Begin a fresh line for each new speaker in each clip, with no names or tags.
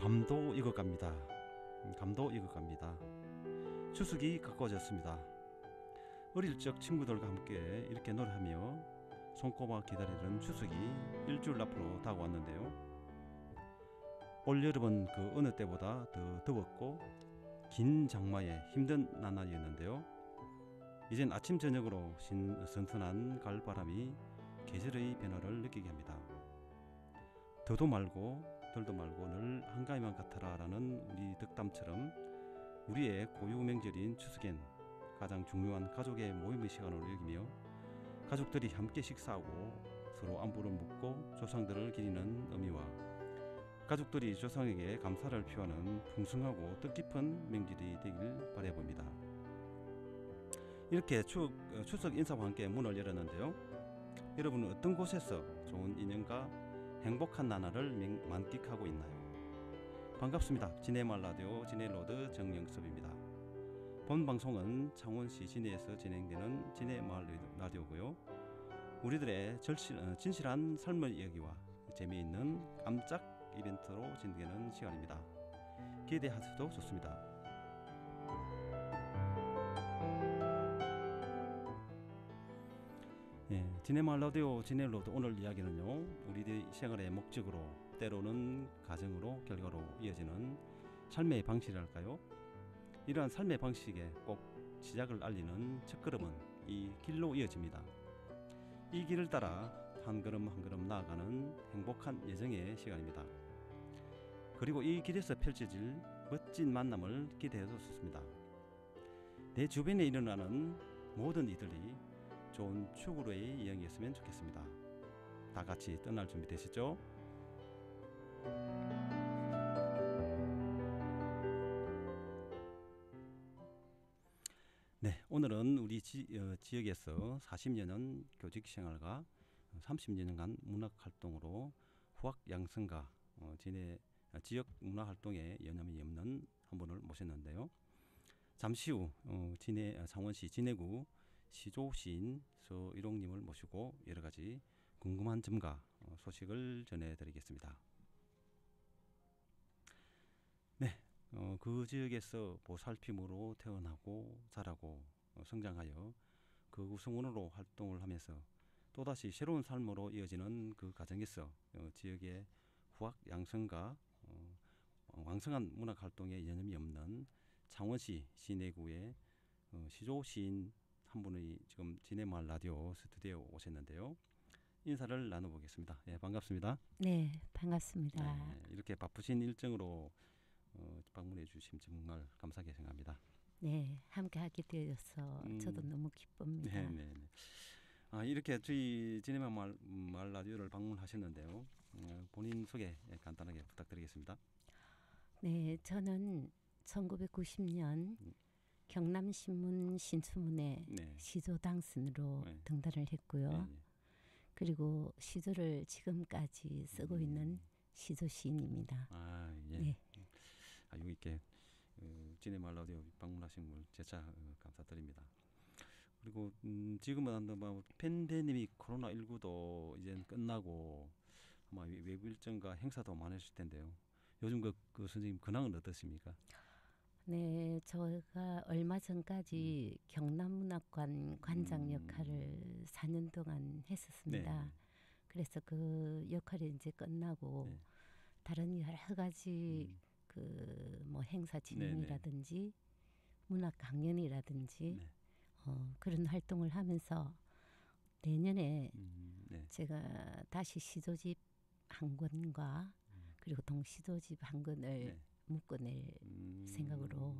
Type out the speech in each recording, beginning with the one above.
감도 익어갑니다. 감도 익어갑니다. 추석이 가까워졌습니다. 어릴 적 친구들과 함께 이렇게 노래하며 손꼽아 기다리던 추석이 일주일 앞으로 다가왔는데요. 올여름은 그 어느 때보다 더 더웠고 긴 장마에 힘든 나날이었는데요. 이젠 아침 저녁으로 선선한 가을바람이 계절의 변화를 느끼게 합니다. 더도 말고 덜도 말고 늘 한가위만 같아라 라는 우리 덕담처럼 우리의 고유 명절인 추석엔 가장 중요한 가족의 모임의 시간으로 여기며 가족들이 함께 식사하고 서로 안부를 묻고 조상들을 기리는 의미와 가족들이 조상에게 감사를 표하는 풍성하고 뜻깊은 명절이 되길 바라봅니다. 이렇게 추석 인사와 함께 문을 열었는데요. 여러분은 어떤 곳에서 좋은 인연과 행복한 나날을 만끽하고 있나요? 반갑습니다. 진해마을 라디오 진해로드 정영섭입니다. 본 방송은 창원시 진해에서 진행되는 진해마을 라디오고요. 우리들의 진실한 삶의 이야기와 재미있는 깜짝 이벤트로 진행되는 시간입니다. 기대하셔도 좋습니다. 진해마을 라디오 진해로드 오늘 이야기는요. 우리들 생활의 목적으로 때로는 가정으로 결과로 이어지는 삶의 방식이랄까요. 이러한 삶의 방식에 꼭 시작을 알리는 첫걸음은 이 길로 이어집니다. 이 길을 따라 한 걸음 한 걸음 나아가는 행복한 여정의 시간입니다. 그리고 이 길에서 펼쳐질 멋진 만남을 기대해도 좋습니다. 내 주변에 일어나는 모든 이들이 좋은 축으로의 여행이었으면 좋겠습니다. 다 같이 떠날 준비 되시죠? 네, 오늘은 우리 지역에서 40년은 교직 생활과 30년간 문학 활동으로 후학 양성가 진해 지역 문화 활동에 여념이 없는 한 분을 모셨는데요. 잠시 후 창원시 진해구 시조 시인 서일옥님을 모시고 여러 가지 궁금한 점과 소식을 전해드리겠습니다. 네, 그 지역에서 보살핌으로 태어나고 자라고 성장하여 그 구성원으로 활동을 하면서 또다시 새로운 삶으로 이어지는 그 과정에서 지역의 후학 양성과 왕성한 문학 활동에 여념이 없는 창원시 진해구의 시조 시인 한 분이 지금 진해마을 라디오 스튜디오에 오셨는데요. 인사를 나눠보겠습니다. 예, 반갑습니다.
네, 반갑습니다.
네, 이렇게 바쁘신 일정으로 방문해 주심 정말 감사하게 생각합니다.
네, 함께 하게 되어서 저도 너무 기쁩니다.
네. 이렇게 저희 진해마을 라디오를 방문하셨는데요. 본인 소개 간단하게 부탁드리겠습니다.
네, 저는 1990년 경남신문 신춘문예 시조 당선으로 등단을 했고요. 그리고 시조를 지금까지 쓰고 있는 시조 시인입니다.
네. 여기 이렇게 진해마을 라디오 방문하신 분 재차 감사드립니다. 그리고 지금은 팬데믹 코로나19도 이제 끝나고 아마 외부 일정과 행사도 많으실 텐데요. 요즘 그 선생님 근황은 어떠십니까?
네, 저가 얼마 전까지 경남문학관 관장 역할을 4년 동안 했었습니다.
네.
그래서 그 역할이 이제 끝나고 다른 여러 가지 뭐 행사 진행이라든지 문학 강연이라든지 그런 활동을 하면서 내년에 제가 다시 시조집 한 권과 그리고 동시조집 한 권을 묶어낼 생각으로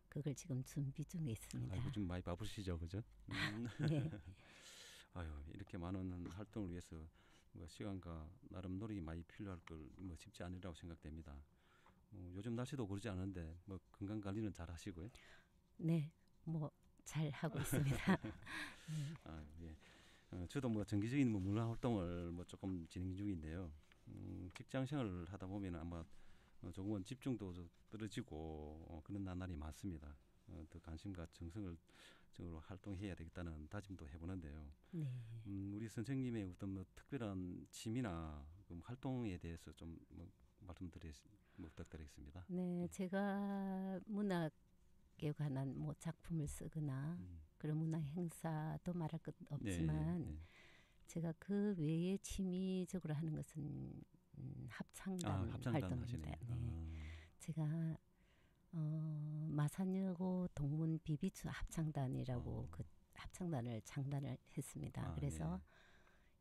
그걸 지금 준비 중에 있습니다.
요즘 많이 바쁘시죠, 그죠?
네.
이렇게 많은 활동을 위해서 시간과 나름 노력이 많이 필요할 걸 쉽지 않으리라고 생각됩니다. 요즘 날씨도 그러지 않은데 건강 관리는 잘 하시고요.
네, 잘 하고 있습니다.
예. 저도 정기적인 문화 활동을 조금 진행 중인데요. 직장 생활을 하다 보면 아마 조금은 집중도 떨어지고 그런 나날이 많습니다. 더 관심과 정성을 활동해야 되겠다는 다짐도 해보는데요. 우리 선생님의 어떤 특별한 취미나 활동에 대해서 좀 말씀드릴 뭐 부탁드리겠습니다.
네, 제가 문학에 관한 뭐 작품을 쓰거나
음.
그런 문학 행사도 말할 것
네,
없지만
네.
제가 그 외에 취미적으로 하는 것은 합창단
합창단
활동입니다.
하시네요.
네, 제가 마산여고 동문 비비추 합창단이라고 그 합창단을 장단을 했습니다. 그래서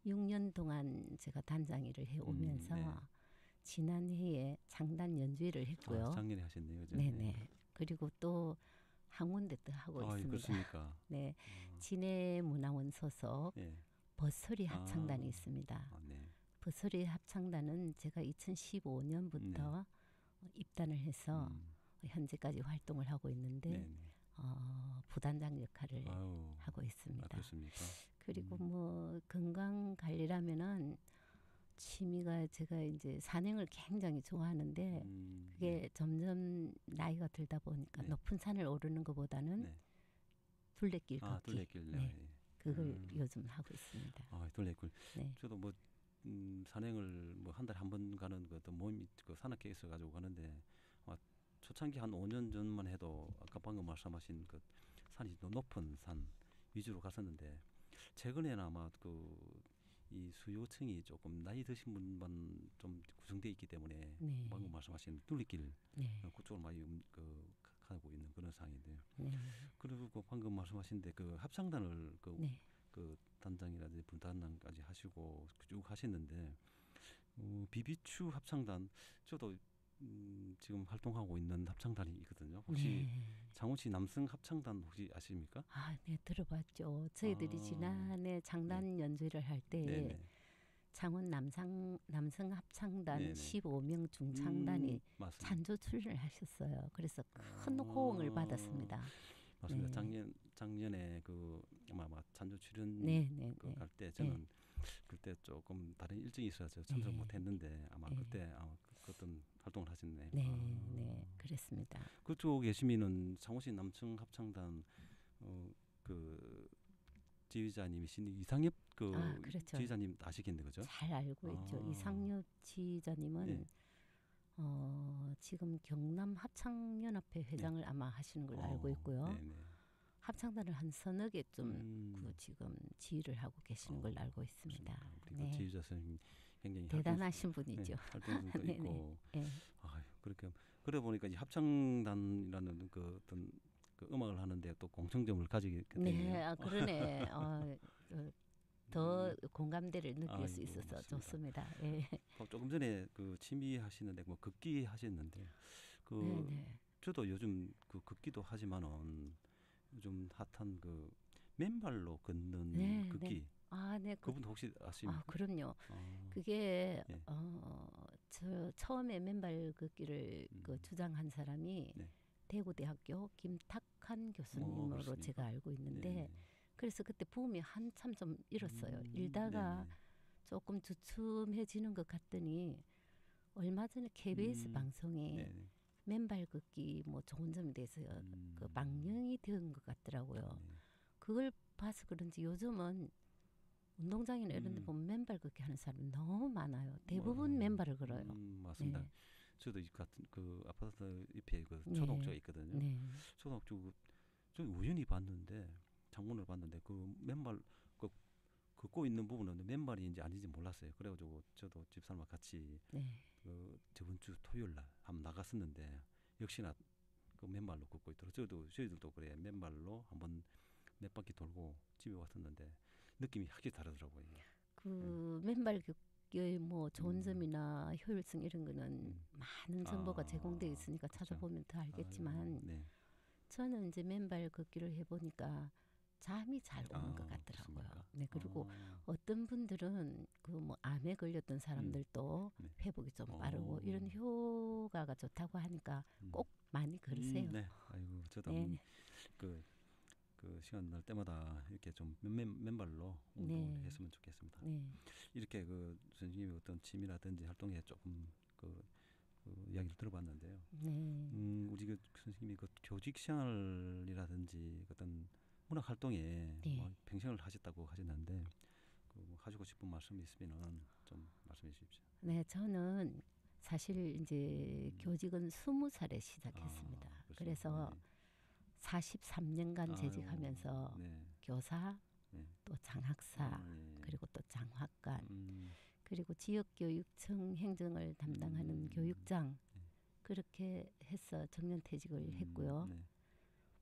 네.
6년 동안 제가 단장 일을 해오면서
네.
지난해에 장단 연주회를 했고요.
작년에 하셨네요, 그죠?
네네. 그리고 또 한 군데 또 하고 있습니다.
그렇습니까?
네, 진해문화원 소속
예.
버소리 합창단이 있습니다.
네.
버소리 합창단은 제가 2015년부터 입단을 해서 현재까지 활동을 하고 있는데
네.
부단장 역할을
아유,
하고 있습니다.
그렇습니까?
그리고 뭐 건강 관리라면은 취미가 제가 이제 산행을 굉장히 좋아하는데 그게 점점 나이가 들다 보니까
네.
높은 산을 오르는 것보다는
네.
둘레길 걷기.
둘레길.
네. 그걸 요즘 하고 있습니다.
둘레길.
네.
저도 뭐 산행을 뭐 한 달에 한 번 가는 것도 몸이 그 산악계 있어 가지고 가는데 초창기 한 5년 전만 해도 아까 방금 말씀하신 그 산이 높은 산 위주로 갔었는데 최근에는 아마 이 수요층이 조금 나이 드신 분만 좀 구성되어 있기 때문에
네.
방금 말씀하신 둘레길
네.
그쪽으로 많이 가고 있는 그런 상황인데요.
네.
그리고 방금 말씀하신데 그 합창단을
네.
그 단장이라든지 분단장까지 하시고 쭉 하시는데 비비추 합창단 저도 지금 활동하고 있는 합창단이 있거든요. 혹시 장훈씨 남성 합창단 혹시 아십니까?
네, 들어봤죠. 저희들이 지난해 장단 연주를 할 때 창원 남성 합창단
네네.
15명 중창단이
맞습니다.
찬조 출연을 하셨어요. 그래서 큰 호응을 받았습니다.
맞습니다.
네.
작년에 아마 찬조 출연
네.
갈 때 저는 그때 조금 다른 일정이 있어서 참석 못했는데 아마 그때 그 어떤 활동을 하셨네.
네, 그랬습니다.
그쪽에 계시면은 창원시 남청 합창단 그 지휘자님이신 이상엽
그렇죠.
지휘자님 아시겠네, 그죠?
잘 알고 있죠. 이상엽 지휘자님은 지금 경남 합창연합회 회장을 아마 하시는 걸로 알고 있고요.
네네.
합창단을 한 서너 개좀 지금 지휘를 하고 계시는 걸로 알고 있습니다.
그리고 지휘자 선생님 굉장히
대단하신 분이죠.
활동도 있고.
네.
그렇게 그래 보니까 이 합창단이라는 그 어떤 그 음악을 하는데 또 공통점을 가지게 되네요.
네, 그러네. 더 공감대를 느낄 수
아이고,
있어서
맞습니다.
좋습니다. 예.
조금 전에 그 취미 하시는데 뭐 걷기 하셨는데 저도 요즘 그 걷기도 하지만은 요즘 핫한 그 맨발로 걷는 걷기.
네.
그분 혹시 아십니까?
그럼요. 그게
예.
저 처음에 맨발 걷기를 주장한 사람이 대구대학교 김탁한 교수님으로
그렇습니까?
제가 알고 있는데
네네.
그래서 그때 붐이 한참 좀 일었어요. 일다가 조금 주춤해지는 것 같더니 얼마 전에 KBS 방송에 맨발 걷기 뭐 좋은 점에 대해서 그 방영이 된 것 같더라고요. 그걸 봐서 그런지 요즘은 운동장이나 이런 데 보면 맨발 걷기 하는 사람이 너무 많아요. 대부분 맨발을 걸어요.
맞습니다.
네.
저도 이 같은 그 아파트 옆에 그 초등학교가 있거든요.
네.
초등학교 저 우연히 봤는데 장문을 봤는데 그 맨발 걷고 있는 부분은 맨발인지 아닌지 몰랐어요. 그래가지고 저도 집사람과 같이 저번 주 토요일 날 한번 나갔었는데 역시나 그 맨발로 걷고 있더라고요. 저희들도 그래 맨발로 한번 몇 바퀴 돌고 집에 왔었는데 느낌이 확실히 다르더라고요.
맨발 걷기의 뭐 좋은 점이나 효율성 이런 거는 많은 정보가 제공되어 있으니까 찾아보면 더 알겠지만 저는 이제 맨발 걷기를 해보니까 잠이 잘 오는 것 같더라고요.
그렇습니까?
네, 그리고 어떤 분들은 그 뭐 암에 걸렸던 사람들도 회복이 좀 빠르고 이런 효과가 좋다고 하니까 꼭 많이 걸으세요.
네, 아이고 저도 한번 그 시간 날 때마다 이렇게 좀 맨발로 운동을 했으면 좋겠습니다. 이렇게 그 선생님의 어떤 취미라든지 활동에 조금 그 이야기를 들어봤는데요. 우리 그 선생님이 그 교직 생활이라든지 어떤 문학 활동에 뭐 평생을 하셨다고 하셨는데 하시고 싶은 말씀이 있으면은 좀 말씀해 주십시오.
네, 저는 사실 이제 교직은 20살에 시작했습니다. 그래서 43년간 재직하면서 교사, 또 장학사, 그리고 또 장학관, 그리고 지역교육청 행정을 담당하는 교육장, 그렇게 해서 정년퇴직을 했고요.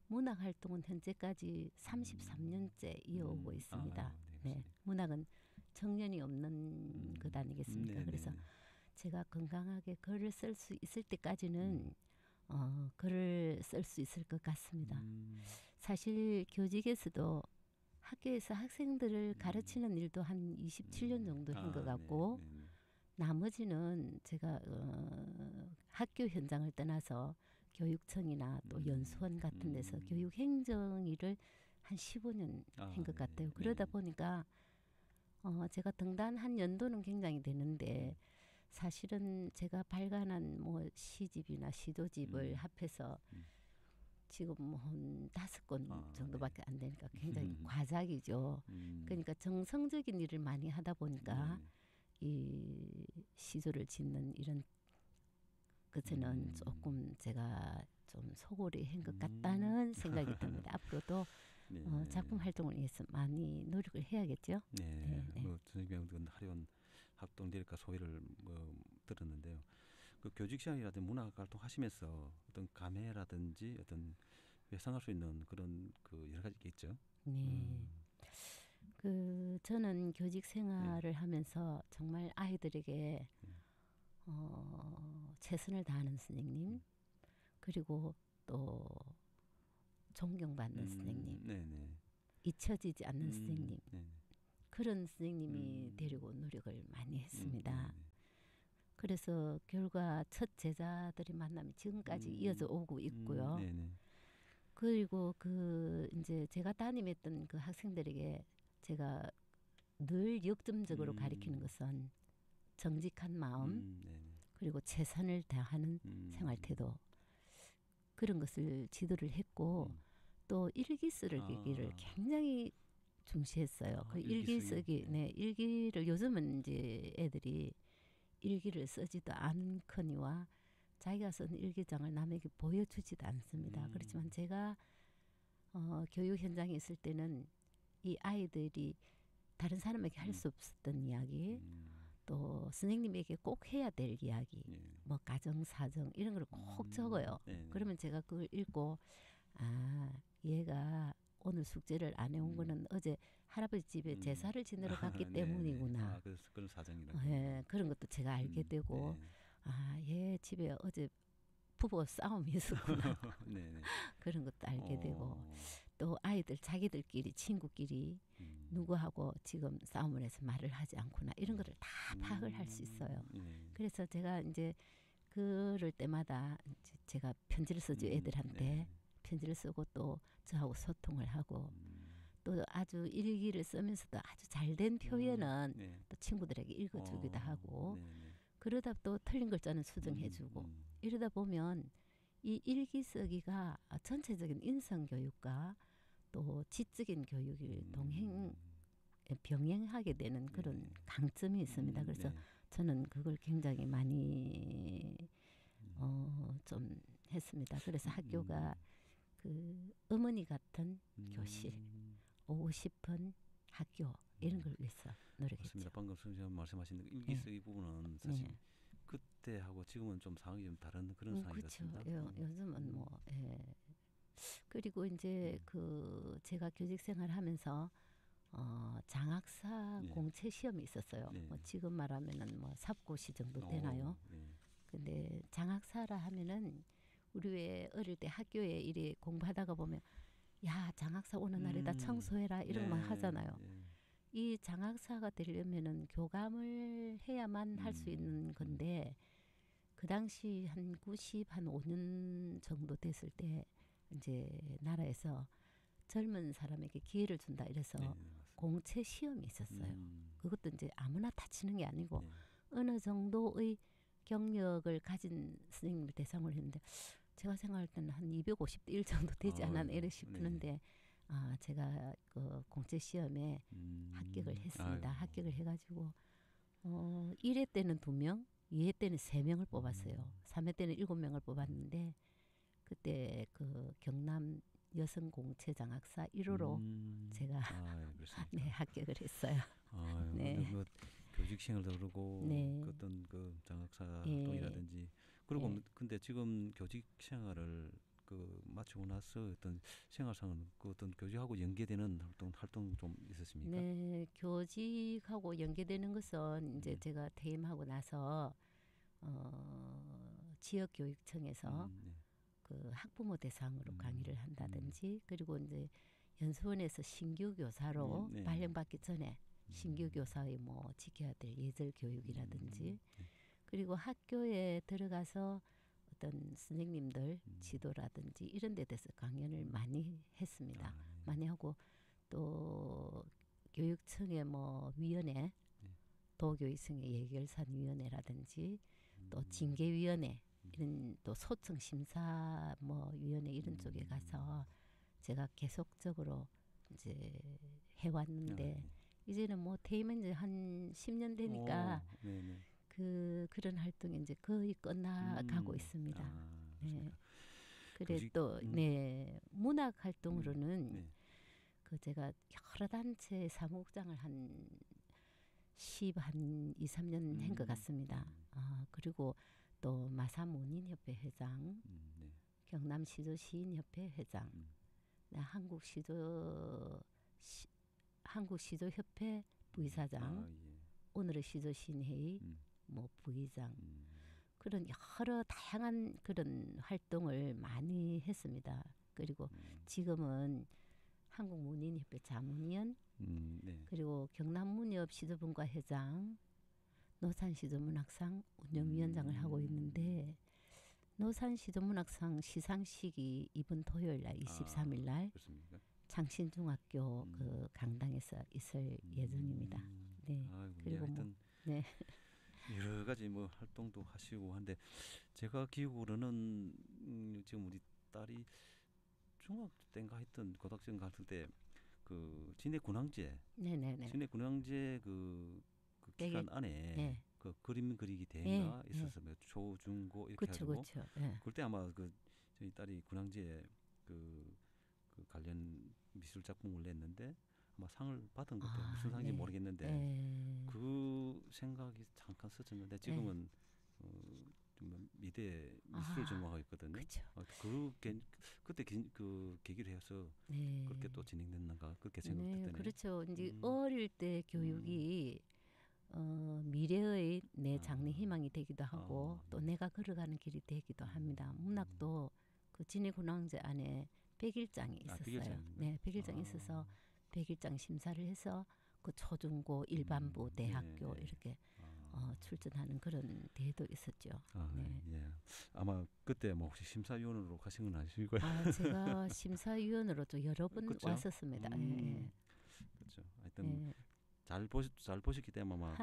문학활동은 현재까지 33년째 이어오고 있습니다. 네, 문학은 정년이 없는 것 아니겠습니까? 그래서 제가 건강하게 글을 쓸 수 있을 때까지는 글을 쓸 수 있을 것 같습니다. 사실 교직에서도 학교에서 학생들을 가르치는 일도 한 27년 정도 한 것 같고, 나머지는 제가 학교 현장을 떠나서 교육청이나 또 연수원 같은 데서 교육 행정 일을 한 15년 한 것 같아요. 그러다 보니까 제가 등단한 연도는 굉장히 되는데, 사실은 제가 발간한 뭐 시집이나 시도집을 합해서 지금 뭐 한 5권 정도밖에 안 되니까 굉장히 과작이죠. 그러니까 정성적인 일을 많이 하다 보니까 이 시조를 짓는 이런 것에는 조금 제가 좀 소홀히 한 것 같다는 생각이 듭니다. 앞으로도 작품 활동을 위해서 많이 노력을 해야겠죠.
뭐 선생님은 화려한 활동 대리가 소회를 뭐 들었는데요. 그 교직 시간이라든지 문학 활동 하시면서 어떤 감회라든지 어떤 회상할 수 있는 그런 그 여러 가지 게 있죠.
그 저는 교직 생활을 하면서 정말 아이들에게 최선을 다하는 선생님, 그리고 또 존경받는 선생님, 잊혀지지 않는 선생님, 그런 선생님이 되려고 노력을 많이 했습니다. 그래서 결과 첫 제자들의 만남이 지금까지 이어져 오고 있고요. 그리고 그 이제 제가 담임했던 그 학생들에게 제가 늘 역점적으로 가리키는 것은 정직한 마음, 그리고 최선을 다하는 생활 태도, 그런 것을 지도를 했고, 또 일기 쓰기를 굉장히 중시했어요. 그 일기 쓰기, 일기를 요즘은 이제 애들이 일기를 쓰지도 않거니와 자기가 쓴 일기장을 남에게 보여주지도 않습니다. 그렇지만 제가 교육 현장에 있을 때는 이 아이들이 다른 사람에게 할 수 없었던 이야기, 또 선생님에게 꼭 해야 될 이야기, 뭐 가정 사정 이런 걸 꼭 적어요. 그러면 제가 그걸 읽고, 아, 얘가 오늘 숙제를 안 해온 거는 어제 할아버지 집에 제사를 지내러 갔기 때문이구나.
그런 사정이라고.
그런 것도 제가 알게 되고, 아, 얘 집에 어제 부부 싸움이 있었구나. 그런 것도 알게 되고, 또 아이들 자기들끼리 친구끼리 누구하고 지금 싸움을 해서 말을 하지 않구나, 이런 거를 다 파악을 할 수 있어요. 그래서 제가 이제 그럴 때마다 이제 제가 편지를 쓰죠. 애들한테 편지를 쓰고 또 저하고 소통을 하고, 또 아주 일기를 쓰면서도 아주 잘된 표현은 또 친구들에게 읽어주기도 하고, 그러다 또 틀린 글자는 수정해주고, 이러다 보면 이 일기 쓰기가 전체적인 인성교육과 또 지적인 교육을 병행하게 되는 그런 강점이 있습니다. 그래서 저는 그걸 굉장히 많이 좀 했습니다. 그래서 학교가 그 어머니 같은 교실, 오고 싶은 학교, 이런 걸 위해서 노력했죠.
맞습니다. 방금 선생님 말씀하신 일기 쓰기 부분은 사실 그때하고 지금은 좀 상황이 좀 다른 그런 상황이 같습니다.
요즘은 뭐 그리고 이제 그 제가 교직 생활하면서 장학사 공채 시험이 있었어요. 뭐 지금 말하면은 뭐 삽고시 정도 되나요? 근데 장학사라 하면은 우리 왜 어릴 때 학교에 이리 공부하다가 보면, 야, 장학사 오는 날에다 청소해라 이런 말 하잖아요. 이 장학사가 되려면은 교감을 해야만 할 수 있는 건데, 그 당시 한 5년 정도 됐을 때 이제 나라에서 젊은 사람에게 기회를 준다 이래서 공채 시험이 있었어요. 그것도 이제 아무나 다 치는 게 아니고 어느 정도의 경력을 가진 선생님을 대상으로 했는데, 제가 생각할 때는 한 250대 1 정도 되지 않았나 이래 싶는데, 제가 그 공채 시험에 합격을 했습니다. 합격을 해가지고 1회 때는 2명, 2회 때는 3명을 뽑았어요. 3회 때는 7명을 뽑았는데 그때 그 경남 여성공채장학사 1호로 제가 네, 합격을 했어요.
네. 뭐 교직 생활도 그러고
네.
그 어떤 그 장학사 활동이라든지 그리고 근데 지금 교직 생활을 그 마치고 나서 어떤 생활상은 그 어떤 교직하고 연계되는 활동 좀 있었습니까?
네, 교직하고 연계되는 것은 이제 제가 퇴임하고 나서 지역교육청에서 그 학부모 대상으로 강의를 한다든지 그리고 이제 연수원에서 신규 교사로 발령받기 전에 신규 교사의 뭐 지켜야 될 예절 교육이라든지 그리고 학교에 들어가서 어떤 선생님들 지도라든지 이런 데 대해서 강연을 많이 했습니다. 많이 하고 또 교육청의 뭐 위원회 도교육청의 예결산위원회라든지 또 징계위원회 이런 또 소청 심사 뭐 위원회 이런 쪽에 가서 제가 계속적으로 이제 해왔는데 이제는 뭐 퇴임은 이제 한 10년 되니까 그런 활동이 이제 거의 끝나가고 있습니다. 네. 그래 또 네 문학 활동으로는 그 제가 여러 단체 사무국장을 한 2, 3년 한 것 같습니다. 그리고 또 마사문인협회 회장, 경남시조시인협회 회장, 한국시조협회 부의사장, 오늘의 시조시인회의 뭐 부의장 그런 여러 다양한 그런 활동을 많이 했습니다. 그리고 지금은 한국문인협회 자문위원 그리고 경남문협 시조분과 회장 노산시조문학상 운영위원장을 하고 있는데 노산시조문학상 시상식이 이번 토요일 날 23일 날 장신중학교 그 강당에서 있을 예정입니다. 네. 그리고 뭐 네.
여러 가지 뭐 활동도 하시고 한데 제가 기억으로는 지금 우리 딸이 중학교 때인가 했던 고등학생 갔을 때 그 진해군항제, 진해군항제 그 기간 안에 그 그림 그리기 대회가 있었어요. 초, 중, 고 이렇게 해가지고 그때 아마 그 저희 딸이 군항제에 그 관련 미술 작품을 냈는데 아마 상을 받은 것 같아요. 무슨 상인지 모르겠는데 그 생각이 잠깐 스쳤는데 지금은 좀 미대 미술 전공하고 있거든요. 그때 그 계기를 해서 그렇게 또 진행됐는가 그렇게 생각했더니
그렇죠. 이제 어릴 때 교육이 미래의 내 장래 희망이 되기도 하고 또 내가 걸어가는 길이 되기도 합니다. 문학도 그 진해군항제 안에 100일장이 있었어요. 네, 100일장이 있어서 100일장 심사를 해서 그 초중고 일반부 대학교 이렇게 출전하는 그런 대회도 있었죠.
아마 그때 뭐 혹시 심사위원으로 가신 건 아니시고요?
제가 심사위원으로 좀 여러 번
그렇죠?
왔었습니다.
그렇죠. 하여튼 잘 보셨기 때문에 아마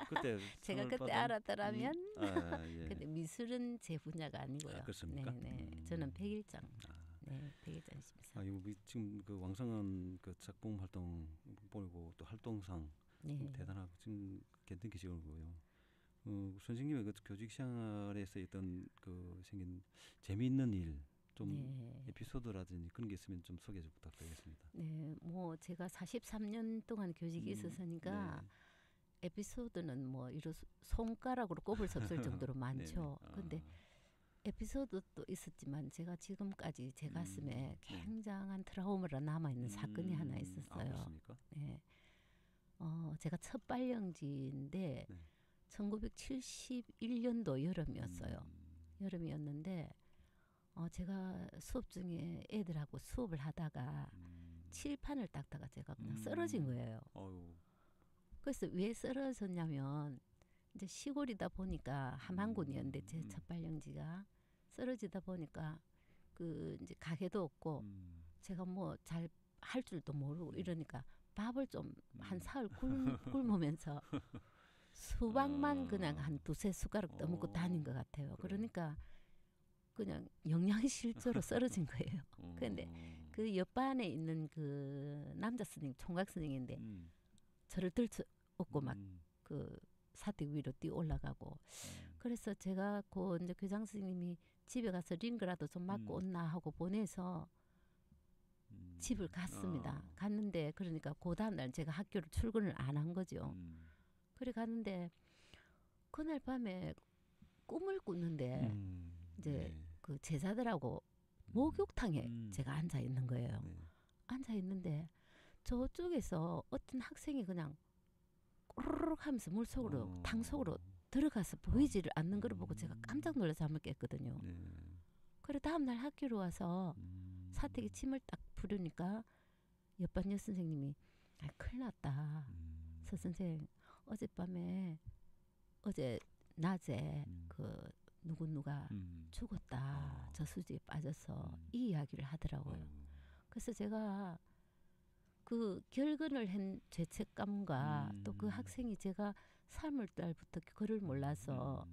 그때
제가 그때 알았더라면 근데 미술은 제 분야가 아니고요.
그렇습니까?
저는 100일장. 100일장 심사.
이거 지금 그 왕성한 그 작품 활동 보고 또 활동상 대단하고 지금 견딘기시고요. 선생님의 그 교직 생활에서 어떤 그 생긴 재미있는 일, 좀 에피소드라든지 그런 게 있으면 좀 소개 좀 부탁드리겠습니다.
네, 뭐 제가 43년 동안 교직이 있었으니까 에피소드는 뭐 이런 손가락으로 꼽을 수 없을 정도로 많죠. 근데 에피소드도 있었지만 제가 지금까지 제 가슴에 굉장한 트라우마로 남아있는 사건이 하나 있었어요. 네. 제가 첫 발령지인데 1971년도 여름이었어요. 여름이었는데 제가 수업 중에 애들하고 수업을 하다가 칠판을 닦다가 제가 그냥 쓰러진 거예요. 그래서 왜 쓰러졌냐면 이제 시골이다 보니까 함안군이었는데 제 첫 발령지가 쓰러지다 보니까 그 이제 가게도 없고 제가 뭐 잘 할 줄도 모르고 이러니까 밥을 좀 한 사흘 굶으면서 수박만 그냥 한 두세 숟가락 떠먹고 다닌 것 같아요. 그러니까 그냥 영양실조로 쓰러진 거예요. 그런데 그 옆반에 있는 그 남자 선생님, 총각 선생님인데 저를 들쳐업고 막 그 사택 위로 뛰어 올라가고. 그래서 제가 그 이제 교장 선생님이 집에 가서 링거라도 좀 맞고 온나 하고 보내서 집을 갔습니다. 갔는데 그러니까 그 다음날 제가 학교를 출근을 안 한 거죠. 그래 갔는데 그날 밤에 꿈을 꿨는데 이제
네.
그 제자들하고 목욕탕에 제가 앉아 있는 거예요.
네.
앉아 있는데 저쪽에서 어떤 학생이 그냥 꼬르륵 하면서 물속으로 탕 속으로 들어가서 보이지를 않는 걸 보고 제가 깜짝 놀라서 잠을 깼거든요.
네.
그래 다음날 학교로 와서 사택에 침을 딱 부르니까 옆반 여선생님이 아, 큰일 났다. 서선생 어젯밤에 어제 낮에 그 누구누가 죽었다. 저수지에 빠져서 이 이야기를 하더라고요. 그래서 제가 그 결근을 한 죄책감과 또 그 학생이 제가 3월 달부터 글을 몰라서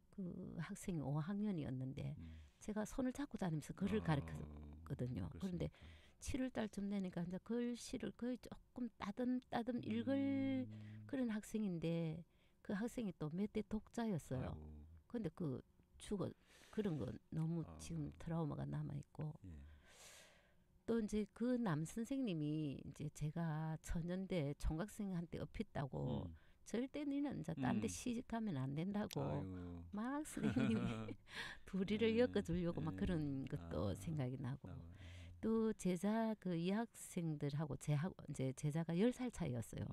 그 학생이 5학년이었는데 제가 손을 잡고 다니면서 글을 가르쳤거든요. 그런데 7월 달쯤 되니까 이제 글씨를 거의 조금 따듬따듬 읽을 그런 학생인데 그 학생이 또 몇 대 독자였어요. 근데 그 죽어 그런 거 너무 지금 트라우마가 남아 있고 또 이제 그 남 선생님이 이제 제가 천연대 총각생한테 업혔다고 절대 니는 이제 딴 데 시집 가면 안 된다고 막 선생님이 둘이를 엮어주려고 막 그런 것도 생각이 나고 또 제자 그 이 학생들하고 제하고 이제 제자가 10살 차이였어요.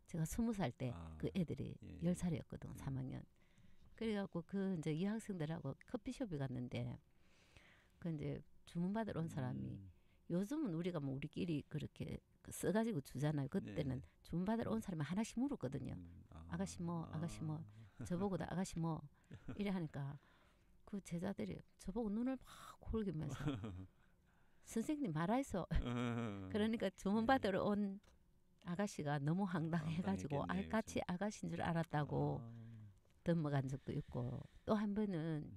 제가 20살 때 그 애들이 10살이었거든 3학년. 그래갖고 그 이제 이 학생들하고 커피숍에 갔는데 그 이제 주문 받으러 온 사람이 요즘은 우리가 뭐 우리끼리 그렇게 써가지고 주잖아요. 그때는 주문 받으러 온 사람이 하나씩 물었거든요. 아가씨 뭐 아가씨 뭐 저보고도 아가씨 뭐 이래 하니까 그 제자들이 저보고 눈을 막 골기면서 선생님 말아있어. 그러니까 주문 받으러 온 아가씨가 너무 황당해가지고 같이 아가씨인 줄 알았다고 넘어간 적도 있고 또 한 번은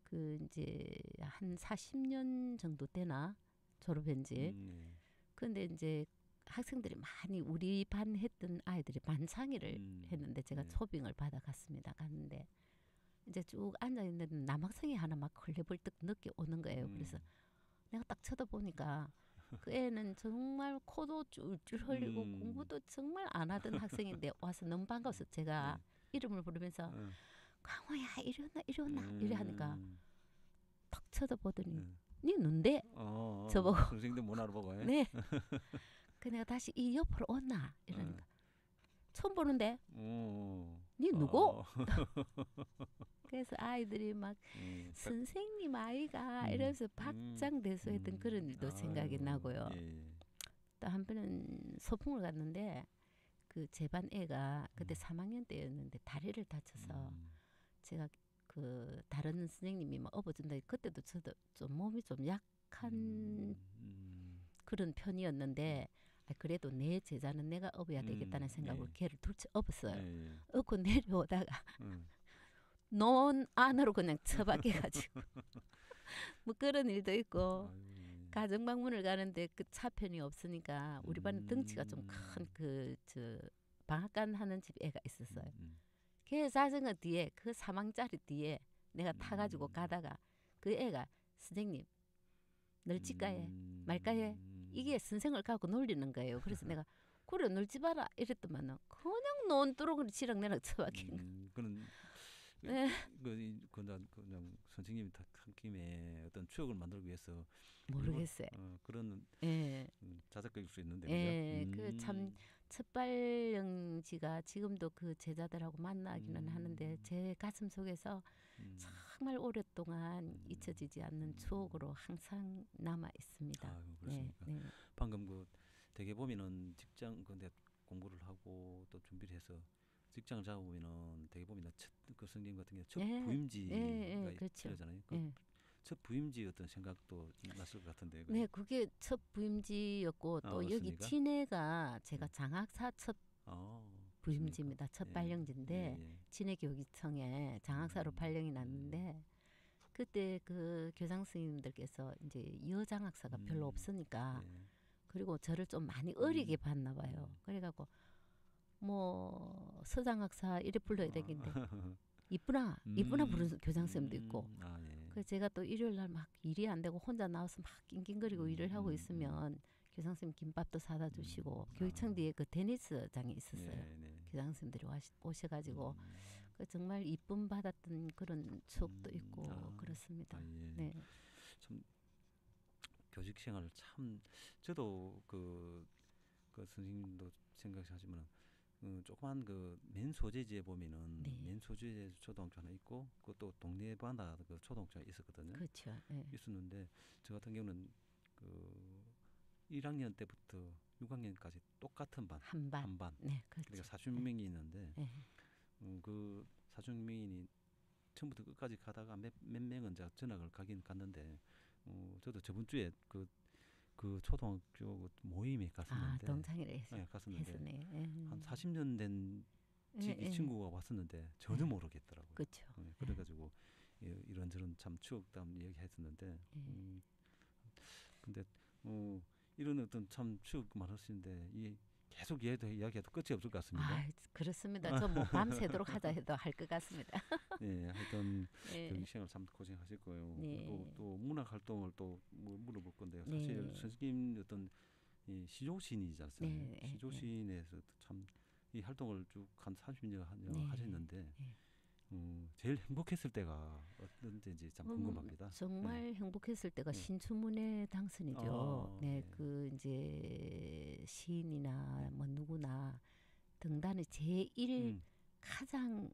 그 이제 한 40년 정도 되나 졸업한지 근데 이제 학생들이 많이 우리 반 했던 아이들이 반창회를 했는데 제가 초빙을 받아갔습니다. 갔는데 이제 쭉 앉아 있는데 남학생이 하나 막 헐레벌떡 늦게 오는 거예요. 그래서 내가 딱 쳐다보니까 그 애는 정말 코도 쫄쫄 흘리고 공부도 정말 안 하던 학생인데 와서 너무 반가워서 제가 이름을 부르면서 강호야 이리 오나 이래 하니까 딱 쳐다보더니 니 눈데 저보고
선생님도 못 알아보고
네. 그 내가 다시 이 옆으로 온나 이러니까 처음 보는데 니 누구? 그래서 아이들이 막 선생님 아이가 이러면서 박장대소했던 그런 일도 생각이 나고요. 또 한 번은 소풍을 갔는데 그 제 반 애가 그때 3학년 때였는데 다리를 다쳐서 제가 그 다른 선생님이 막 업어준다. 그때도 저도 좀 몸이 좀 약한 그런 편이었는데 그래도 내 제자는 내가 업어야 되겠다는 생각으로 걔를 둘째 업었어요. 업고 내려오다가 논 안으로 그냥 처박혀가지고 뭐 그런 일도 있고 가정 방문을 가는데 그 차편이 없으니까 우리 반은 덩치가 좀 큰 그 저 방앗간 하는 집 애가 있었어요. 걔 자전거 뒤에 그 사망짜리 뒤에 내가 타가지고 가다가 그 애가 선생님 널찌까해 말까해 이게 선생을 갖고 놀리는 거예요. 그래서 내가 그래 놀지 마라 이랬더만은 그냥 논두렁을 치랑 내랑 처박힌
그런
네.
그냥 선생님이 한 김에 어떤 추억을 만들기 위해서
모르겠어요.
그런 자작극일 수 있는데
그 참 첫발령지가 지금도 그 제자들하고 만나기는 하는데 제 가슴 속에서 정말 오랫동안 잊혀지지 않는 추억으로 항상 남아 있습니다.
아유, 그렇습니까?
네.
방금 그 되게 보면은 직장 근데 공부를 하고 또 준비를 해서 직장을 잡아보면은 되게 보면은 그 선생님 같은 경우 첫 부임지가
그렇죠.
필요하잖아요. 첫 부임지 어떤 생각도 났을 것 같은데.
네, 그게 첫 부임지였고 또 여기
맞습니까?
진해가 제가 장학사 첫 부임지입니다.
그렇습니까?
첫 발령지인데 진해교육청에 장학사로 발령이 났는데 그때 그 교장 선생님들께서 이제 여장학사가 별로 없으니까 그리고 저를 좀 많이 어리게 봤나 봐요. 그래갖고 뭐 서장학사 이래 불러야 되겠는데 이쁘나 부르는 교장 선생님도 있고.
예.
그래서 제가 또 일요일 날 막 일이 안 되고 혼자 나와서 막 낑낑거리고 일을 하고 있으면 교장 선생님 김밥도 사다 주시고 교육청 뒤에 그 테니스장이 있었어요. 교장 선생님들이 오셔가지고 그 정말 이쁨 받았던 그런 추억도 있고 그렇습니다.
예.
네.
참 교직 생활을 참 저도 그 선생님도 생각하시면 조그만 그 맨 소재지에 보면은
네.
맨 소재지 초등학교 하나 있고 그것도 동네마다 그 초등학교가 있었거든요.
그렇죠. 네.
있었는데 저 같은 경우는 그 1학년 때부터 6학년까지 똑같은 반 한 반.
네, 그렇죠.
그러니까 40명이 있는데
네.
그 40명이 처음부터 끝까지 가다가 몇 명은 제가 전학을 가긴 갔는데 저도 저번 주에 그 초등학교 모임에 갔었는데
동창회를
네, 갔었는데
했었네.
한 40년 된 이 친구가 왔었는데 전혀 모르겠더라고요.
그렇죠.
그래가지고 이런저런 참 추억담 얘기했었는데 근데 이런 어떤 참 추억 말하시는데 이 계속 이야기해도 끝이 없을 것 같습니다.
그렇습니다. 저 뭐 밤새도록 하자 해도 할 것 같습니다.
네, 하여튼
네.
교육 생활 참 고생하실 거예요.
네.
또 문학 활동을 또 물어볼 건데요. 사실
네.
선생님 어떤 이 시조시인이잖아요.
네.
시조시인에서 참 이 활동을 쭉 한 30년
네.
하셨는데 제일 행복했을 때가 언제인지 참 궁금합니다.
정말 행복했을 때가 신춘문예 당선이죠. 그 이제 시인이나 뭐 누구나 등단의 제1 가장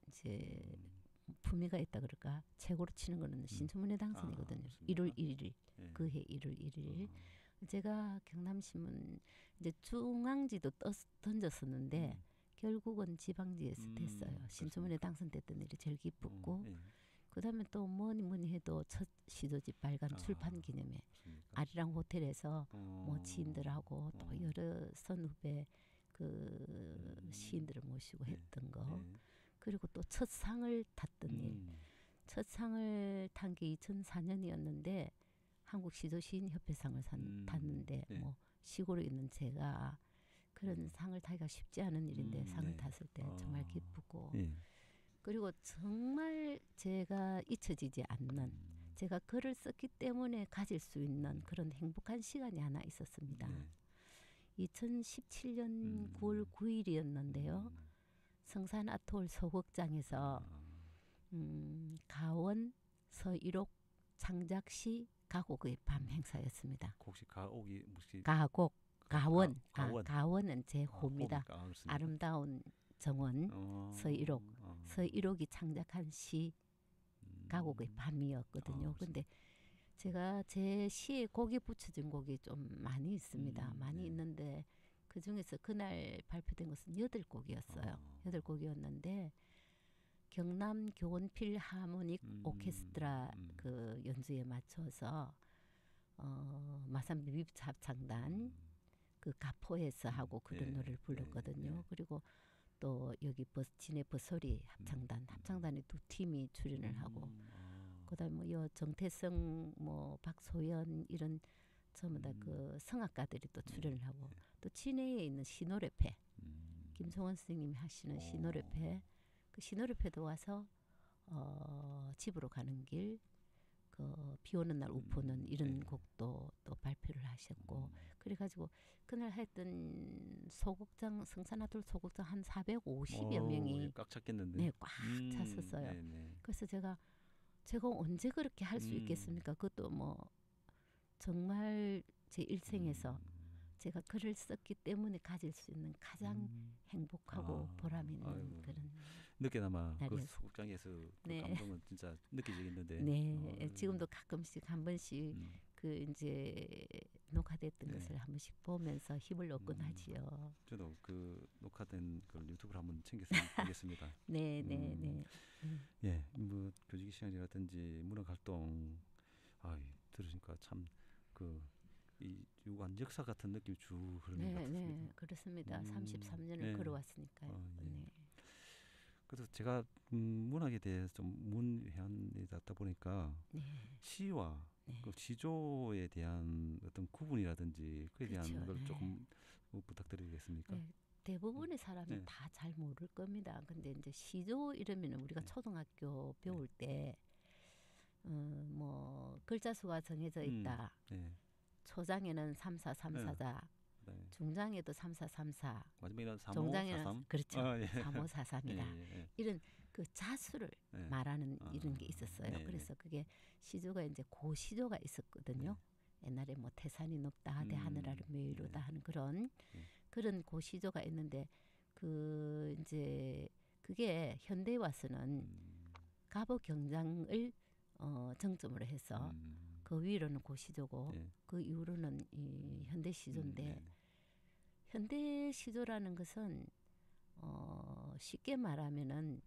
이제 품위가 있다 그럴까 최고로 치는 거는 신춘문예 당선이거든요. 1월 1일 그해 1월 1일 제가 경남신문 이제 중앙지도 던졌었는데 결국은 지방지에서 됐어요. 신춘문예 당선됐던 일이 제일 기쁘고 그다음에 또 뭐니 해도 첫 시도집 발간 출판 기념회 아리랑 호텔에서 뭐 지인들하고 또 여러 선후배 그 시인들을 모시고 했던 거 그리고 또 첫 상을 탔던 일. 첫 상을 탄 게 2004년이었는데 한국 시도시인협회상을 탔는데 뭐 시골에 있는 제가 그런 상을 타기가 쉽지 않은 일인데 상을 탔을 때 정말 기쁘고 그리고 정말 제가 잊혀지지 않는 제가 글을 썼기 때문에 가질 수 있는 그런 행복한 시간이 하나 있었습니다. 2017년 9월 9일이었는데요. 성산 아톨 소극장에서 가원 서일옥 창작시 가곡의 밤 행사였습니다.
혹시 가옥이 무슨
가곡 가원 가원은 제 호입니다. 아름다운 정원 서일옥이 창작한 시 가곡의 밤이었거든요. 근데 제가 제 시에 곡이 붙여진 곡이 좀 많이 있습니다. 많이 있는데 그 중에서 그날 발표된 것은 8곡이었어요. 8곡이었는데 경남 교원 필하모닉 오케스트라 그 연주에 맞춰서 마산비 합창단 그 가포에서 하고 그런 노래를 불렀거든요. 그리고 또 여기 진해 버소리 합창단이 2팀이 출연을 하고 그다음에 뭐 정태성 뭐 박소연 이런 전부 다 그 성악가들이 또 출연을 하고 또 진해에 있는 시노래패 김성원 선생님이 하시는 시노래패 그 시노래패도 와서 집으로 가는 길 그 비오는 날 우포는 이런 곡도 또 발표를 하셨고 그래가지고 그날 했던 소극장 성산아톨 소극장 한 450여 명이
꽉 찼겠는데
네, 꽉 찼었어요. 그래서 제가 언제 그렇게 할 수 있겠습니까? 그것도 뭐 정말 제 일생에서 제가 글을 썼기 때문에 가질 수 있는 가장 행복하고 보람 있는 그런
늦게나마 그
날이었어요.
소극장에서 그 감동은 진짜 느껴지겠는데.
네, 지금도 가끔씩 한 번씩 그 이제 녹화됐던 것을 한 번씩 보면서 힘을 얻곤 하지요.
저도 그 녹화된 그 유튜브를 한번 챙겼으면 좋겠습니다.
네.
예, 뭐 교직 시간이라든지 문학 활동, 들으니까 참 이 유관 역사 같은 느낌이 쭉 흐르는 것 같습니다.
네, 그렇습니다. 33년을 걸어왔으니까요.
그래서 제가 문학에 대해서 좀 문외한이다 보니까 시와 그 시조에 대한 어떤 구분이라든지 그에 대한 걸 조금 부탁드리겠습니까?
대부분의 사람이
네.
다 잘 모를 겁니다. 근데 이제 시조 이러면 우리가
네.
초등학교 배울 때 뭐 글자 수가 정해져 있다.
네.
초장에는 3434자,
네.
중장에도 3434,
마지막에는
종장에는
3543.
그렇죠.
예.
3543이다.
예.
이런 그 자수를
예.
말하는 이런 게 있었어요.
네.
그래서 그게 시조가 이제 고시조가 있었거든요. 옛날에 뭐 태산이 높다, 대하늘 아래 메이로다 하는 그런 고시조가 있는데 그 이제 그게 현대에 와서는 갑오 경장을 정점으로 해서 그 위로는 고시조고 그 이후로는 이 현대 시조인데 현대 시조라는 것은 쉽게 말하면은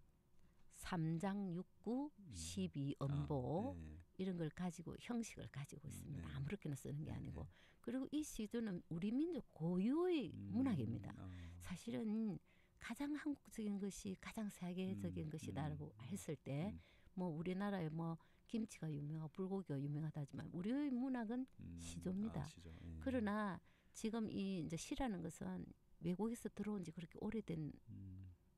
3장 6구 12음보 이런 걸 가지고 형식을 가지고 있습니다. 아무렇게나 쓰는 게 아니고. 그리고 이 시조는 우리 민족 고유의 문학입니다. 사실은 가장 한국적인 것이 가장 세계적인 것이다라고 했을 때 뭐 우리나라에 뭐 김치가 유명하고 불고기가 유명하다지만 우리의 문학은 시조입니다.
시조.
그러나 지금 이 이제 시라는 것은 외국에서 들어온 지 그렇게 오래된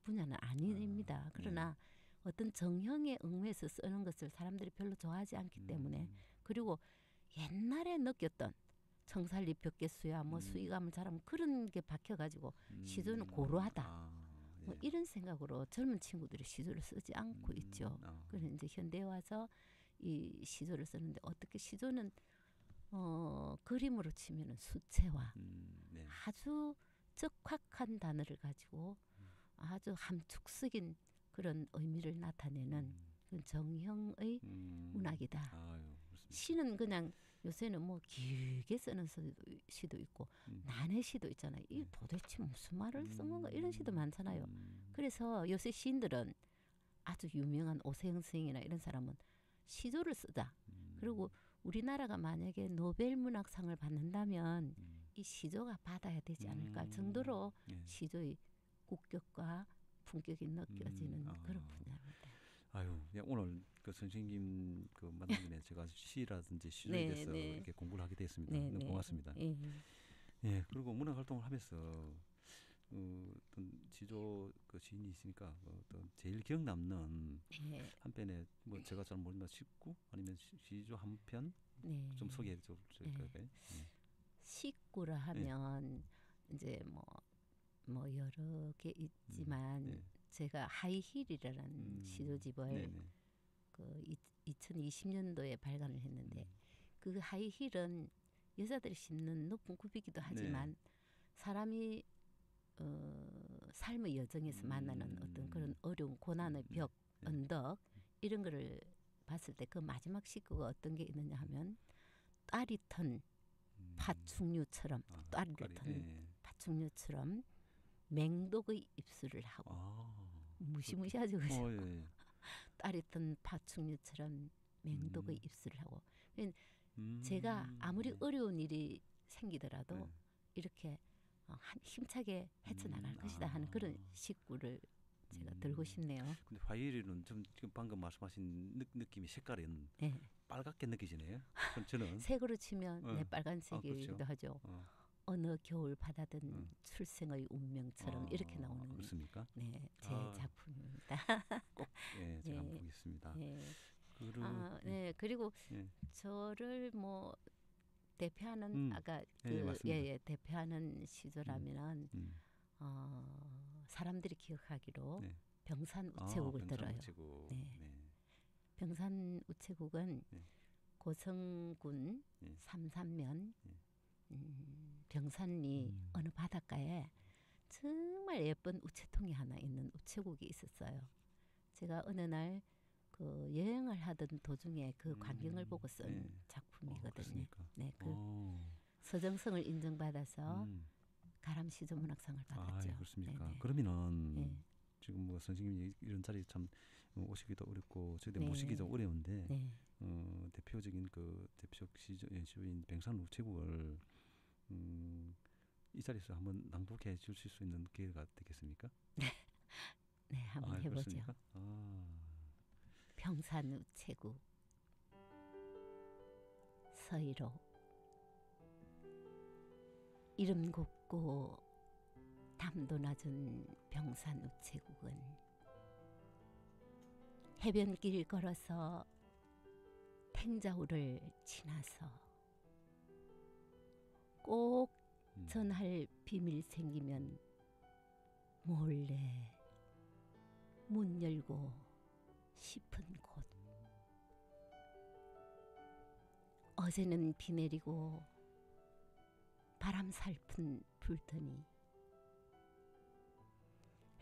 분야는 아닙니다. 그러나 어떤 정형에 응해서 쓰는 것을 사람들이 별로 좋아하지 않기 때문에 그리고 옛날에 느꼈던 청살리 벽개수야 뭐 수의감을 잘하면 그런 게 박혀가지고 시조는 고루하다. 뭐 이런 생각으로 젊은 친구들이 시조를 쓰지 않고 있죠. 그래서 이제 현대에 와서 이 시조를 쓰는데 어떻게 시조는 그림으로 치면은 수채화 아주 적확한 단어를 가지고 아주 함축적인 그런 의미를 나타내는 그런 정형의 문학이다. 시는 그냥 요새는 뭐 길게 쓰는 시도 있고 난해 시도 있잖아요. 이게 도대체 무슨 말을 쓴 건가 이런 시도 많잖아요. 그래서 요새 시인들은 아주 유명한 오세영 스승이나 이런 사람은 시조를 쓰자. 그리고 우리나라가 만약에 노벨 문학상을 받는다면 이 시조가 받아야 되지 않을까 할 정도로 시조의 국격과 품격이 느껴지는 그런 분야입니다.
아유, 오늘 그 선생님 그 만난 김에 제가 시라든지 시조에 대해서 이렇게 공부를 하게 됐습니다. 너무 고맙습니다. 예, 그리고 문학 활동을 하면서 어떤 시조 그 시인이 있으니까 어떤 제일 기억 남는 한 편에 뭐 제가 잘 모르는 19 아니면 시조 한 편 좀 소개해 줄까요?
식구라 하면 이제 뭐 여러 개 있지만 제가 하이힐이라는 시조집을 그 2020년도에 발간을 했는데 그 하이힐은 여자들이 신는 높은 굽이기도 하지만 사람이 삶의 여정에서 만나는 어떤 그런 어려운 고난의 벽, 언덕 이런 거를 봤을 때 그 마지막 식구가 어떤 게 있느냐 하면 딸이 턴 파충류처럼 딸을 턴 파충류처럼 맹독의 입술을 하고 무시무시하죠. 그죠? 딸이 턴 파충류처럼 맹독의 입술을 하고 제가 아무리 어려운 일이 생기더라도 이렇게 힘차게 헤쳐나갈 것이다 하는 그런 식구를 제가 들고 싶네요.
근데 화이리는 좀 지금 방금 말씀하신 느낌이 색깔은 빨갛게 느껴지네요. 저는
색으로 치면 빨간색이기도
그렇죠.
하죠. 어느 겨울 바다든 출생의 운명처럼 이렇게 나오는
그렇습니까?
네, 제 작품입니다.
꼭 제가 한번 보겠습니다.
그리고 저를 뭐 대표하는 아까 대표하는 시조라면은 사람들이 기억하기로 병산 우체국을 들어요. 병산 우체국은 고성군 삼산면 병산리 어느 바닷가에 정말 예쁜 우체통이 하나 있는 우체국이 있었어요. 제가 어느 날 그 여행을 하던 도중에 그 광경을 보고 쓴 작품이거든요. 그 서정성을 인정받아서 가람 시조 문학상을 받았죠.
그렇습니까? 그러면은 지금 뭐 선생님이 이런 자리 참 오시기도 어렵고 저희들 모시기도 어려운데 대표적인 그 대표 시조인 병산 우체국을 이 자리에서 한번 낭독해 주실 수 있는 기회가 되겠습니까?
네, 한번 해보죠.
그렇습니까?
병산 우체국 서희로 이름 곱고 담도 낮은 병산 우체국은 해변길 걸어서 탱자우를 지나서 꼭 전할 비밀 생기면 몰래 문 열고 싶은 곳. 어제는 비 내리고 바람 살픈 불더니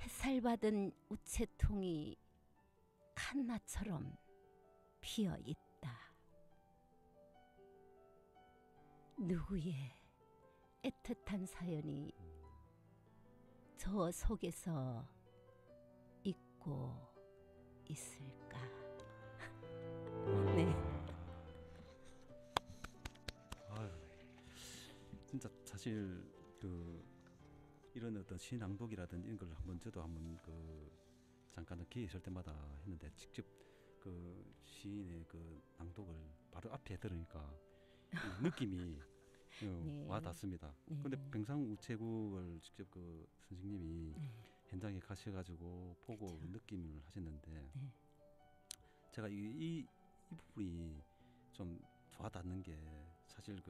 햇살 받은 우체통이 칸나처럼 피어 있다. 누구의 애틋한 사연이 저 속에서 있고 있을까? 네.
아유, 진짜 사실 그 이런 어떤 시 낭독이라든지 이런 걸 한번 저도 한번 그 잠깐 기회 있을 때마다 했는데 직접 그 시인의 그 낭독을 바로 앞에 들으니까 이 느낌이
네.
와닿습니다.
네.
근데 병상 우체국을 직접 그 선생님이
네.
현장에 가셔가지고 보고
그쵸.
느낌을 하셨는데
네.
제가 이 부분이 좀 와닿는 게 사실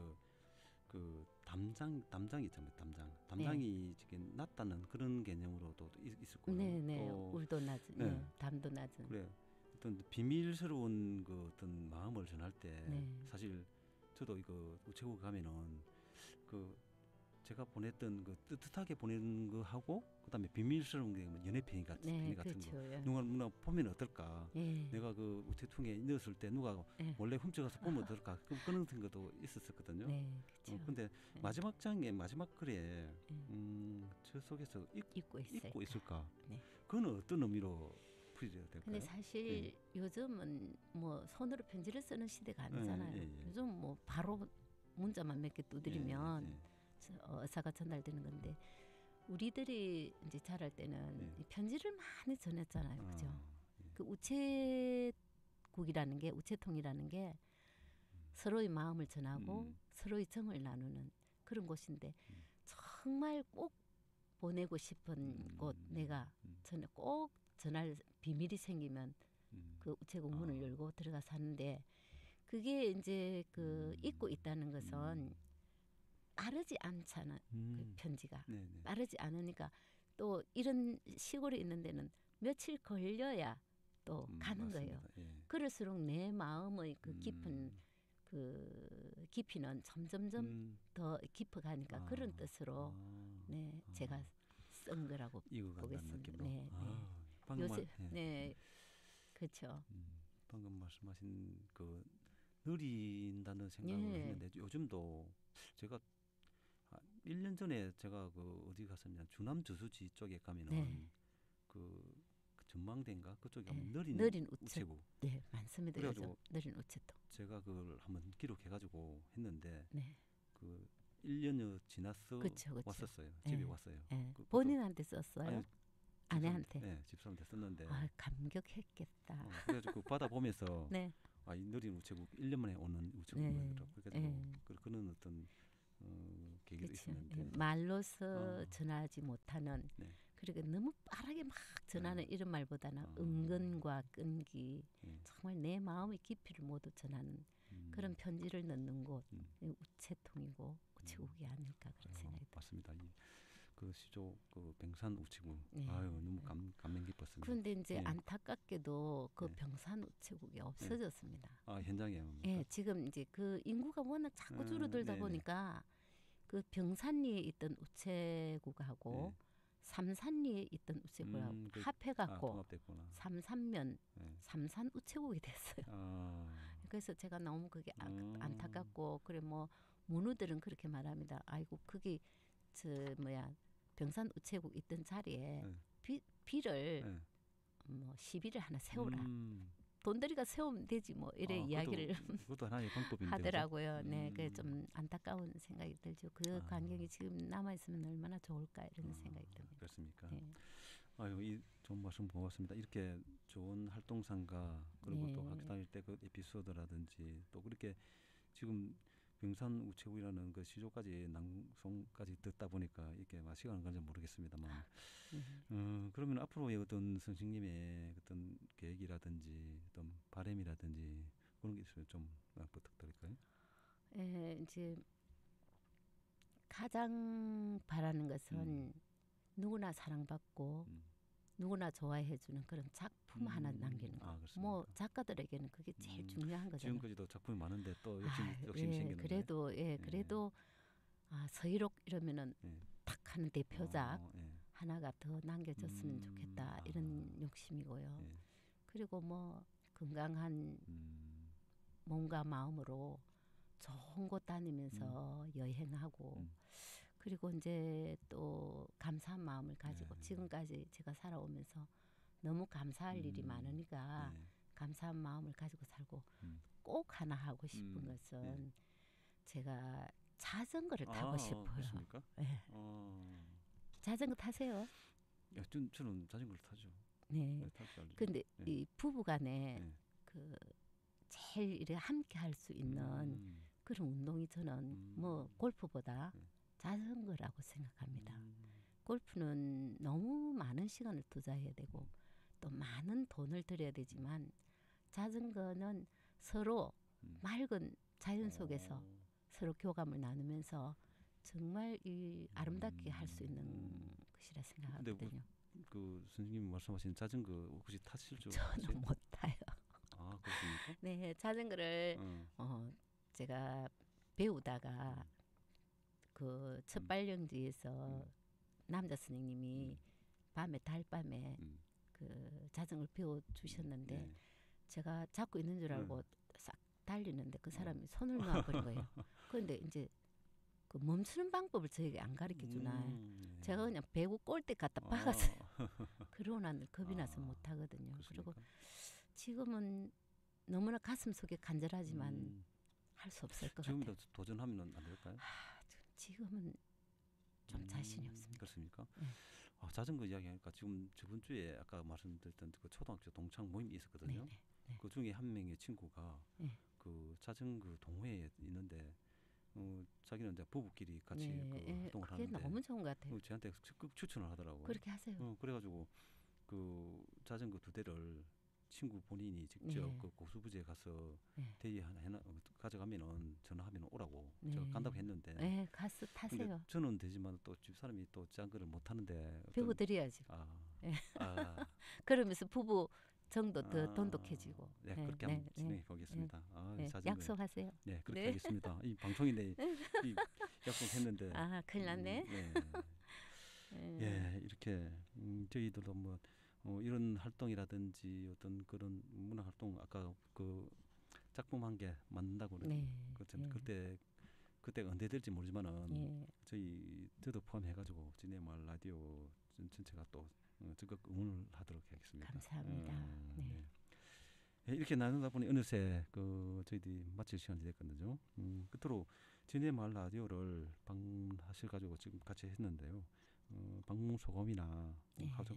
그 담장이 있잖아요. 담장이 지금 낮다는 그런 개념으로도 있을 거예요.
네네.
또
울도 낮은,
네.
네. 담도 낮은.
그래 어떤 비밀스러운 그 어떤 마음을 전할 때
네.
사실 저도 이거 우체국 가면은 그 제가 보냈던 그 뜨뜻하게 보내는 거 하고 그다음에 비밀스러운 게 연애편이 같은
네,
같은
그렇죠.
거
예.
누가 보면 어떨까?
예.
내가 그 우체통에 넣었을 때 누가
예.
몰래 훔쳐가서 보면 어떨까? 그런 것도 있었거든요.
네, 그렇죠.
근데
네.
마지막 장의 마지막 글에
예.
저 속에서
잊고
있을까?
네.
그건 어떤 의미로 풀이돼야 될까요?
근데 사실 요즘은 뭐 손으로 편지를 쓰는 시대가 아니잖아요.
예.
요즘 뭐 바로 문자만 몇 개 두드리면
예.
의사가 전달되는 건데 우리들이 이제 자랄 때는
네.
이 편지를 많이 전했잖아요, 그죠?
예.
그 우체국이라는 게 우체통이라는 게 서로의 마음을 전하고 서로의 정을 나누는 그런 곳인데 정말 꼭 보내고 싶은 곳 내가 꼭 전할 비밀이 생기면 그 우체국 문을 열고 들어가서 하는데 그게 이제 그 잊고 있다는 것은 빠르지 않잖아. 그 편지가
네네.
빠르지 않으니까 또 이런 시골에 있는 데는 며칠 걸려야 또 가는
맞습니다.
거예요.
예.
그럴수록 내 마음의 그 깊은 그 깊이는 점점점 더 깊어가니까 그런 뜻으로 네 제가 쓴 거라고
익어간다는
보겠습니다.
느낌으로.
네, 네.
방금
요새 네 그렇죠.
방금 말씀하신 그 느린다는 생각을
예.
했는데 요즘도 제가 1년 전에 제가 그 어디 갔었냐 주남 저수지 쪽에 가면은
네.
그 전망대인가 그쪽에
네.
가면 느린
느린
우체국.
네 많습니다.
그래가지고
요즘 느린 우체통.
제가 그걸 한번 기록해가지고 했는데
네.
그 1년여 지나서
그쵸.
왔었어요.
예.
집에 왔어요.
예.
그것도-
본인한테 썼어요?
아니,
아내한테?
네, 집사람한테 썼는데.
아 감격했겠다.
그래가지고 받아 보면서
네.
이 느린 우체국 1년 만에 오는
네.
우체국이더라고요. 그래가지고
예.
그런 어떤 계기도
그렇죠.
있었는데.
예. 말로서
어.
전하지 못하는
네.
그리고 너무 빠르게 막 전하는 이런 말보다는
어.
은근과 끈기
예.
정말 내 마음의 깊이를 모두 전하는 그런 편지를 넣는 곳
음.
우체통이고 우체국이 아닐까 그런 생각이 들어요.
맞습니다. 그 시조 그 병산 우체국
네.
너무 감명 깊었습니다.
그런데 이제
예.
안타깝게도 그
네.
병산 우체국이 없어졌습니다.
현장에요.
예, 지금 이제 그 인구가 워낙 자꾸 줄어들다
네네.
보니까 그 병산리에 있던 우체국하고
네.
삼산리에 있던 우체국하고 합해갖고
통합됐구나.
삼산면
네.
삼산 우체국이 됐어요. 그래서 제가 너무 그게 안타깝고 그래 뭐 문우들은 그렇게 말합니다. 아이고 그게 저 뭐야 병산 우체국 있던 자리에 비를 뭐 시비를 하나 세우라. 돈들이가 세우면 되지 뭐 이래 이야기를
그것도 하나의 방법인데
하더라고요. 네, 그게 좀 안타까운 생각이 들죠. 그 광경이 지금 남아 있으면 얼마나 좋을까 이런 생각이 듭니다.
그렇습니까?
네.
이 좋은 말씀 고맙습니다. 이렇게 좋은 활동상가 그리고 또 학교 다닐 때 그 에피소드라든지 또 그렇게 지금 병산 우체국이라는 그 시조까지 낭송까지 듣다 보니까 이렇게 막 시간은 가는지 모르겠습니다만, 그러면 앞으로의 어떤 선생님의 어떤 계획이라든지 어떤 바람이라든지 그런 게 있으면 좀 부탁드릴까요?
예, 이제 가장 바라는 것은 누구나 사랑받고 누구나 좋아해주는 그런 작품 하나 남기는 거. 뭐 작가들에게는 그게 제일 중요한 거잖아요.
지금까지도 작품이 많은데 또 욕심이
예,
생기는
그래도
거예요?
그래도 서희록 이러면은 탁 하는 대표작 하나가 더 남겨졌으면 좋겠다 이런 욕심이고요. 그리고 뭐 건강한 몸과 마음으로 좋은 곳 다니면서 여행하고 그리고 이제 또 감사한 마음을 가지고 지금까지 제가 살아오면서 너무 감사할 일이 많으니까 감사한 마음을 가지고 살고 꼭 하나 하고 싶은 것은 제가 자전거를 타고 싶어요.
그렇습니까?
네. 자전거 타세요?
저는 자전거를 타죠.
네. 근데 이 부부간에 그 제일 이렇게 함께 할 수 있는 그런 운동이 저는 뭐 골프보다 자전거라고 생각합니다. 골프는 너무 많은 시간을 투자해야 되고 또 많은 돈을 들여야 되지만 자전거는 서로 맑은 자연 속에서 서로 교감을 나누면서 정말 이 아름답게 할 수 있는 것이라 생각하거든요.
그 선생님 말씀하신 자전거 혹시 타실 줄
저는 못 타요.
아, 그렇습니까?
네, 자전거를 제가 배우다가 그 첫 발령지에서 남자 선생님이 밤에 달밤에 그 자전거를 배워 주셨는데 제가 잡고 있는 줄 알고 싹 달리는데 그 사람이 손을 놓아버린 거예요. 그런데 이제 그 멈추는 방법을 저에게 안 가르쳐 주나. 제가 그냥 배구 꼴대 갖다 박았어요. 그러고 난 겁이 나서 못 하거든요. 그리고 지금은 너무나 가슴 속에 간절하지만 할 수 없을 것 같아요.
지금도 도전하면 안 될까요?
지금은 좀 자신이 없습니다.
그렇습니까?
네.
자전거 이야기하니까 지금 저번 주에 아까 말씀드렸던 그 초등학교 동창 모임이 있었거든요.
네.
그 중에 한 명의 친구가 그 자전거 동호회에 있는데 자기는 이제 부부끼리 같이 그 활동을
그게
하는데
너무 좋은 것 같아요.
저한테 적극 추천을 하더라고요.
그렇게 하세요.
그래가지고 그 자전거 2대를 친구 본인이 직접 그 고수부지에 가서 가져가면은 전화하면 오라고 제가 간다고 했는데
가서 타세요.
저는 되지만 또 집사람이 또 자전거를 못 타는데
배워 드려야죠. 그러면서 부부 정도 더 돈독해지고.
그렇게 한번 진행해 보겠습니다.
약속하세요.
네, 그렇게 하겠습니다. 이 방송인데 이 약속했는데
큰일 났네.
이렇게 저희들도 뭐 이런 활동이라든지 어떤 그런 문화 활동 아까 그 작품 한 개 만든다고 그때가 언제 될지 모르지만은 저도 포함해가지고 진해마을 라디오 전체가 또 적극 응원을 하도록 하겠습니다.
감사합니다.
이렇게 나누다 보니 어느새 그 저희들이 마칠 시간이 됐거든요. 끝으로 진해마을 라디오를 방문하실 가지고 지금 같이 했는데요. 방문 소감이나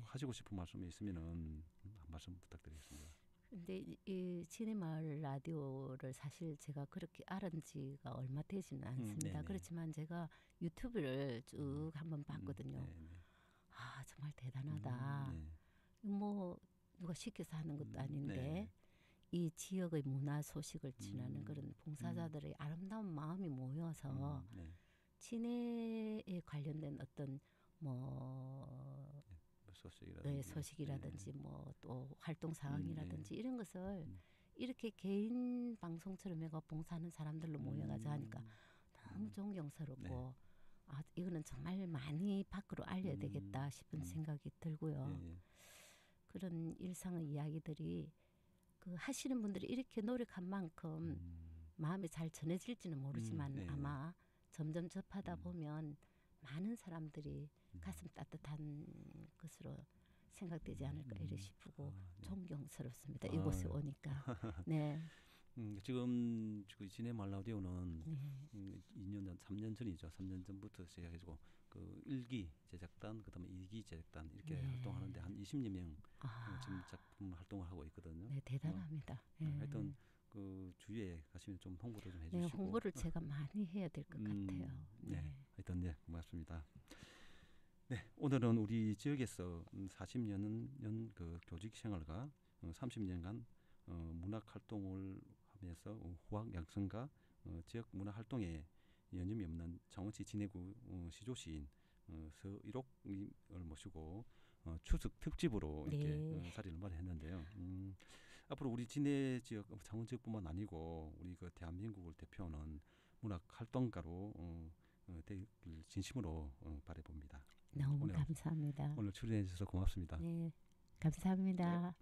하시고 싶은 말씀이 있으면은 한 말씀 부탁드리겠습니다.
근데 이 진해마을 라디오를 사실 제가 그렇게 알은 지가 얼마 되지는 않습니다. 그렇지만 제가 유튜브를 쭉 한번 봤거든요. 정말 대단하다. 뭐 누가 시켜서 하는 것도 아닌데 이 지역의 문화 소식을 전하는 그런 봉사자들의 아름다운 마음이 모여서 진해에 관련된 어떤 뭐 소식이라든지 뭐 또 활동 상황이라든지 이런 것을 이렇게 개인 방송처럼 해가 봉사하는 사람들로 모여가지고 하니까 너무 존경스럽고 이거는 정말 많이 밖으로 알려야 되겠다 싶은 생각이 들고요. 그런 일상의 이야기들이 그 하시는 분들이 이렇게 노력한 만큼 마음이 잘 전해질지는 모르지만 아마 점점 접하다 보면 많은 사람들이 가슴 따뜻한 것으로 생각되지 않을까 이래 싶고 존경스럽습니다. 이곳에 오니까. 네.
지금 진해마을 라디오는 2년 전, 3년 전이죠. 3년 전부터 시작해가지고 그 1기 제작단, 그다음에 2기 제작단 이렇게 활동하는데 한 20여 명 지금 작품 활동을 하고 있거든요.
네, 대단합니다.
하여튼 그 주요 주위에 가시면 좀 홍보를 좀
네,
해주시고.
홍보를 제가 많이 해야 될 것 같아요.
네, 하여튼 네, 고맙습니다. 네, 오늘은 우리 지역에서 40년 그 교직 생활과 30년간 문학 활동을 하면서 후학 양성과 지역 문화 활동에 여념이 없는 창원시 진해구 시조시인 서일옥님을 모시고 추석 특집으로 이렇게 자리를 마련했는데요. 앞으로 우리 진해 지역, 창원 지역뿐만 아니고 우리 그 대한민국을 대표하는 문학 활동가로 되길 진심으로 바라봅니다.
너무 감사합니다.
오늘 출연해 주셔서 고맙습니다.
네, 감사합니다.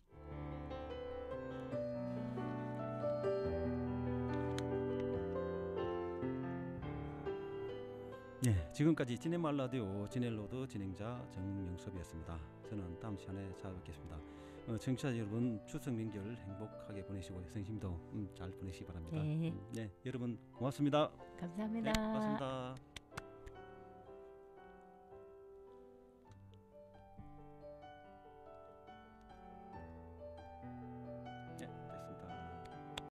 네, 지금까지 진해마을 라디오 진해로드 진행자 정명섭이었습니다. 저는 다음 시간에 찾아뵙겠습니다. 청취자 여러분 추석 명절 행복하게 보내시고 성심도 잘 보내시기 바랍니다.
네.
네, 여러분 고맙습니다.
감사합니다.
네, 고맙습니다.